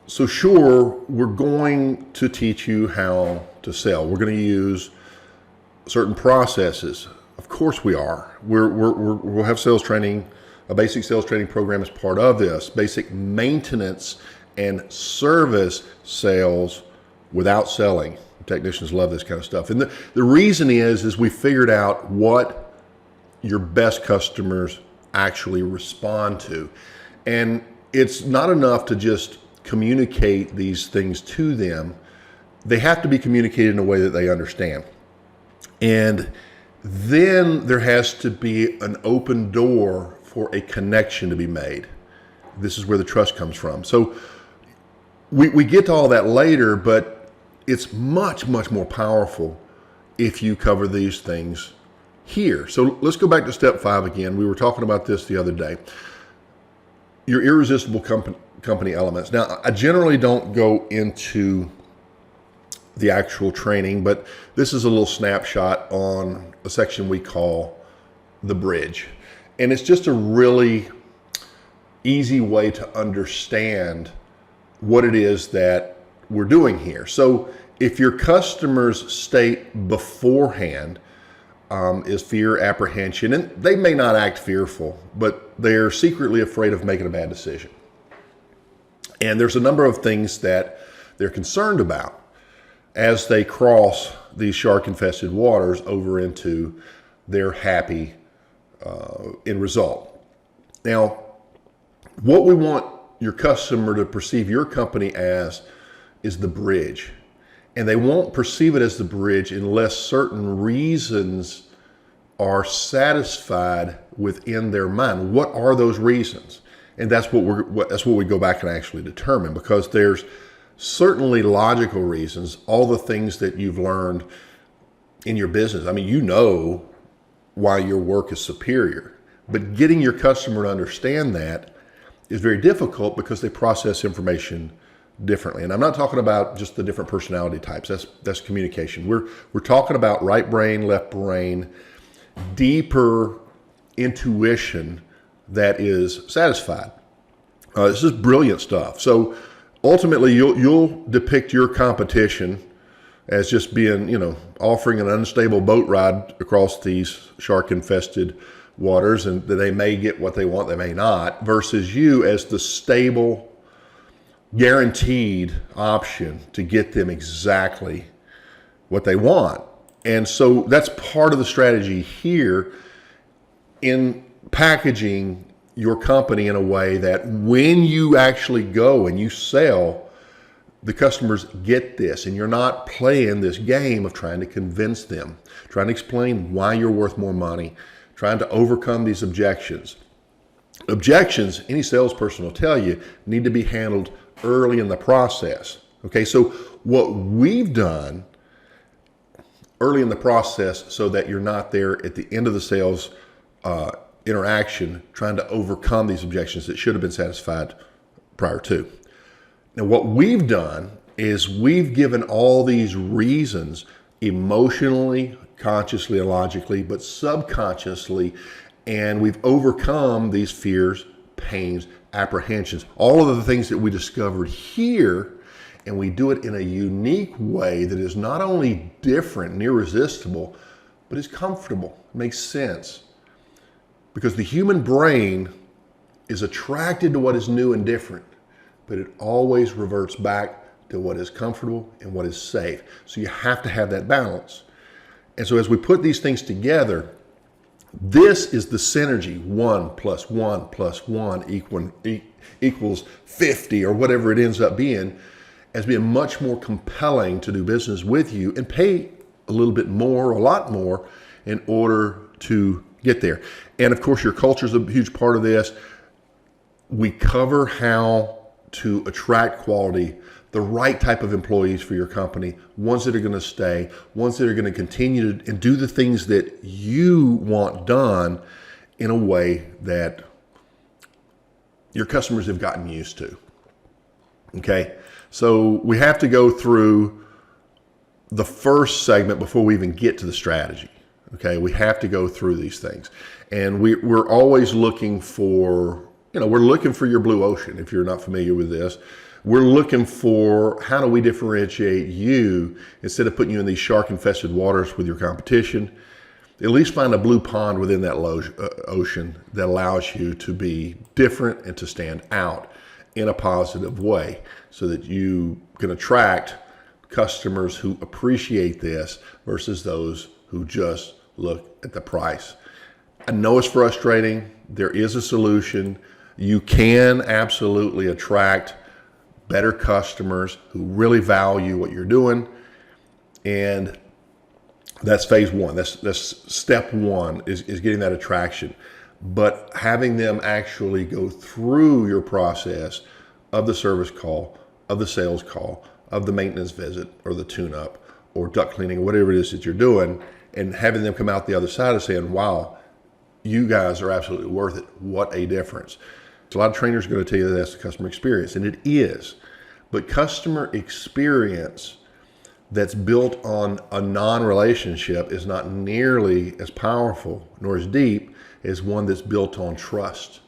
So sure, we're going to teach you how to sell. We're going to use certain processes. Of course we are. We'll have sales training, a basic sales training program as part of this, basic maintenance and service sales without selling. Technicians love this kind of stuff. And the reason is we figured out what your best customers actually respond to. And it's not enough to just communicate these things to them. They have to be communicated in a way that they understand. And then there has to be an open door for a connection to be made. This is where the trust comes from. So we get to all that later, but it's much, much more powerful if you cover these things here. So let's go back to step 5 again. We were talking about this the other day. Your irresistible company elements. Now, I generally don't go into the actual training, but this is a little snapshot on a section we call the bridge. And it's just a really easy way to understand what it is that we're doing here. So if your customer's state beforehand is fear, apprehension, and they may not act fearful, but they're secretly afraid of making a bad decision. And there's a number of things that they're concerned about as they cross these shark-infested waters over into their happy end result. Now, what we want your customer to perceive your company as is the bridge. And they won't perceive it as the bridge unless certain reasons are satisfied within their mind. What are those reasons? And that's what we go back and actually determine, because there's certainly logical reasons, all the things that you've learned in your business. I mean, you know why your work is superior, but getting your customer to understand that is very difficult because they process information differently. And I'm not talking about just the different personality types. That's communication. We're talking about right brain, left brain, deeper intuition that is satisfied. This is brilliant stuff. So ultimately, you'll depict your competition as just being, offering an unstable boat ride across these shark-infested waters, and that they may get what they want, they may not, versus you as the stable, guaranteed option to get them exactly what they want. And so that's part of the strategy here in packaging your company in a way that when you actually go and you sell, the customers get this, and you're not playing this game of trying to convince them, trying to explain why you're worth more money, trying to overcome these objections. Objections, any salesperson will tell you, need to be handled early in the process. Okay, so what we've done early in the process so that you're not there at the end of the sales interaction trying to overcome these objections that should have been satisfied prior to. Now, what we've done is we've given all these reasons emotionally, consciously, and logically, but subconsciously, and we've overcome these fears, pains, apprehensions, all of the things that we discovered here, and we do it in a unique way that is not only different and irresistible, but is comfortable, makes sense. Because the human brain is attracted to what is new and different, but it always reverts back to what is comfortable and what is safe. So you have to have that balance. And so as we put these things together, this is the synergy. 1 + 1 + 1 equals 50, or whatever it ends up being, as being much more compelling to do business with you and pay a little bit more, a lot more, in order to get there. And of course, your culture is a huge part of this. We cover how to attract quality, the right type of employees for your company, ones that are going to stay, ones that are going to continue to and do the things that you want done in a way that your customers have gotten used to. Okay, so we have to go through the first segment before we even get to the strategy. Okay, we have to go through these things, and we're always looking for, we're looking for your blue ocean. If you're not familiar with this, We're looking for how do we differentiate you instead of putting you in these shark-infested waters with your competition. At least find a blue pond within that ocean that allows you to be different and to stand out in a positive way so that you can attract customers who appreciate this versus those who just look at the price. I know it's frustrating. There is a solution. You can absolutely attract better customers who really value what you're doing. And that's phase one. That's step one is getting that attraction. But having them actually go through your process of the service call, of the sales call, of the maintenance visit or the tune-up or duct cleaning, whatever it is that you're doing, and having them come out the other side of saying, wow, you guys are absolutely worth it. What a difference. So a lot of trainers are going to tell you that that's the customer experience, and it is. But customer experience that's built on a non-relationship is not nearly as powerful nor as deep as one that's built on trust,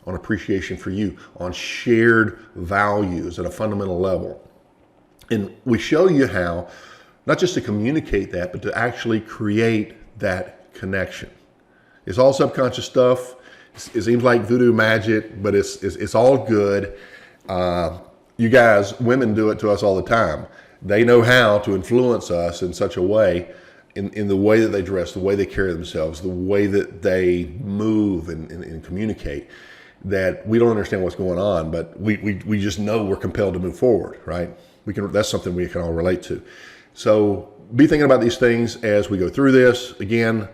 on appreciation for you, on shared values at a fundamental level. And we show you how, not just to communicate that, but to actually create that connection. It's all subconscious stuff. It seems like voodoo magic, but it's all good. You guys, women do it to us all the time. They know how to influence us in such a way, in the way that they dress, the way they carry themselves, the way that they move and communicate, that we don't understand what's going on, but we just know we're compelled to move forward, right? That's something we can all relate to. So be thinking about these things as we go through this. Again,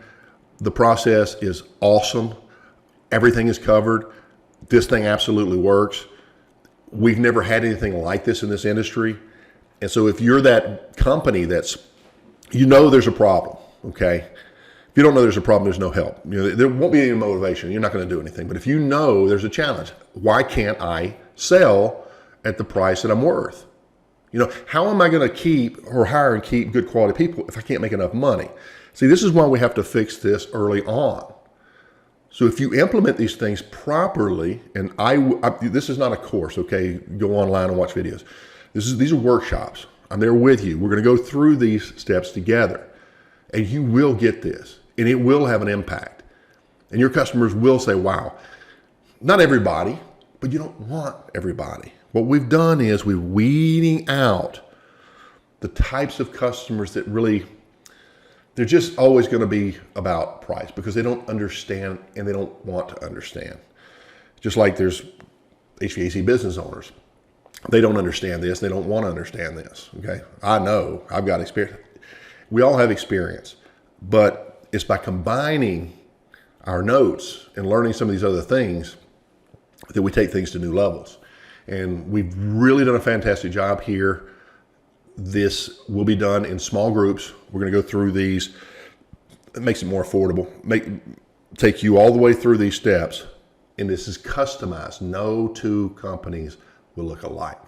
the process is awesome. Everything is covered. This thing absolutely works. We've never had anything like this in this industry. And so if you're that company that's, there's a problem, okay? If you don't know there's a problem, there's no help. There won't be any motivation. You're not going to do anything. But if you know there's a challenge, why can't I sell at the price that I'm worth? How am I going to keep or hire and keep good quality people if I can't make enough money? See, this is why we have to fix this early on. So if you implement these things properly, and this is not a course, okay? Go online and watch videos. These are workshops. I'm there with you. We're going to go through these steps together, and you will get this, and it will have an impact. And your customers will say, wow, not everybody, but you don't want everybody. What we've done is we're weeding out the types of customers that really, they're just always going to be about price because they don't understand and they don't want to understand. Just like there's HVAC business owners. They don't understand this. They don't want to understand this. Okay. I know I've got experience. We all have experience, but it's by combining our notes and learning some of these other things that we take things to new levels. And we've really done a fantastic job here. This will be done in small groups. We're going to go through these. It makes it more affordable. Take you all the way through these steps. And this is customized. No two companies will look alike.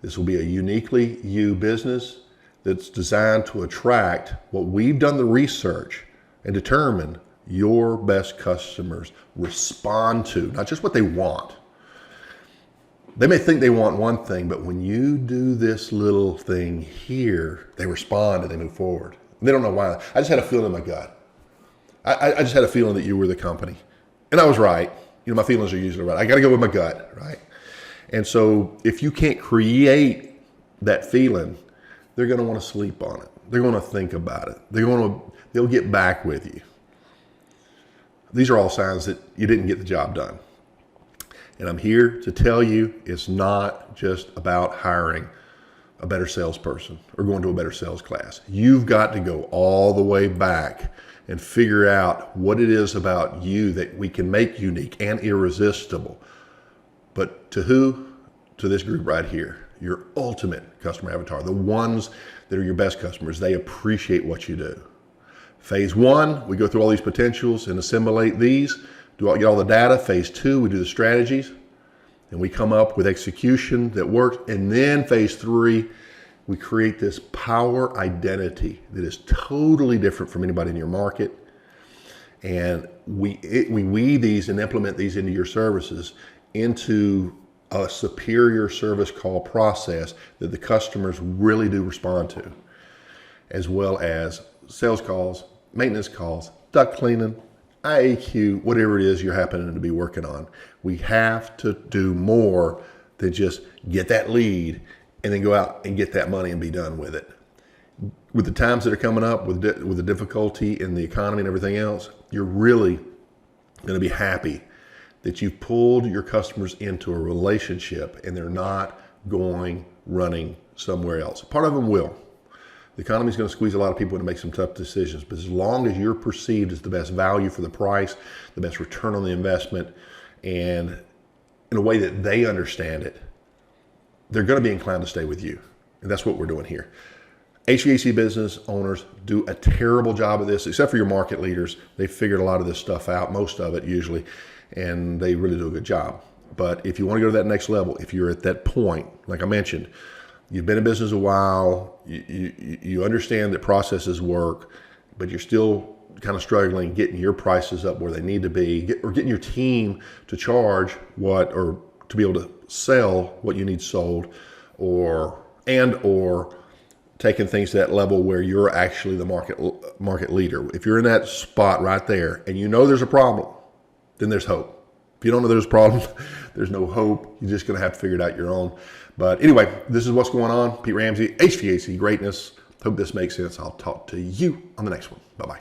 This will be a uniquely you business that's designed to attract what we've done the research and determine your best customers respond to, not just what they want. They may think they want one thing, but when you do this little thing here, they respond and they move forward. They don't know why. I just had a feeling in my gut. I just had a feeling that you were the company. And I was right. My feelings are usually right. I got to go with my gut, right? And so if you can't create that feeling, they're going to want to sleep on it. They're going to think about it. They'll get back with you. These are all signs that you didn't get the job done. And I'm here to tell you it's not just about hiring a better salesperson or going to a better sales class. You've got to go all the way back and figure out what it is about you that we can make unique and irresistible. But to who? To this group right here, your ultimate customer avatar, the ones that are your best customers. They appreciate what you do. Phase one, we go through all these potentials and assimilate these. Get all the data. Phase two, we do the strategies and we come up with execution that works. And then phase three, we create this power identity that is totally different from anybody in your market. And we weave these and implement these into your services into a superior service call process that the customers really do respond to, as well as sales calls, maintenance calls, duct cleaning, IAQ, whatever it is you're happening to be working on. We have to do more than just get that lead and then go out and get that money and be done with it. With the times that are coming up, with the difficulty in the economy and everything else, you're really going to be happy that you've pulled your customers into a relationship and they're not going running somewhere else. Part of them will. The economy is going to squeeze a lot of people to make some tough decisions, but as long as you're perceived as the best value for the price, the best return on the investment, and in a way that they understand it, they're going to be inclined to stay with you. And that's what we're doing here. HVAC business owners do a terrible job of this, except for your market leaders. They figured a lot of this stuff out, most of it usually, and they really do a good job. But if you want to go to that next level, if you're at that point, like I mentioned, you've been in business a while, you understand that processes work, but you're still kind of struggling getting your prices up where they need to be, or getting your team to charge what, or to be able to sell what you need sold, or taking things to that level where you're actually the market leader. If you're in that spot right there and you know there's a problem, then there's hope. If you don't know there's a problem, there's no hope. You're just going to have to figure it out your own. But anyway, this is what's going on. Pete Ramsey, HVAC Greatness. Hope this makes sense. I'll talk to you on the next one. Bye-bye.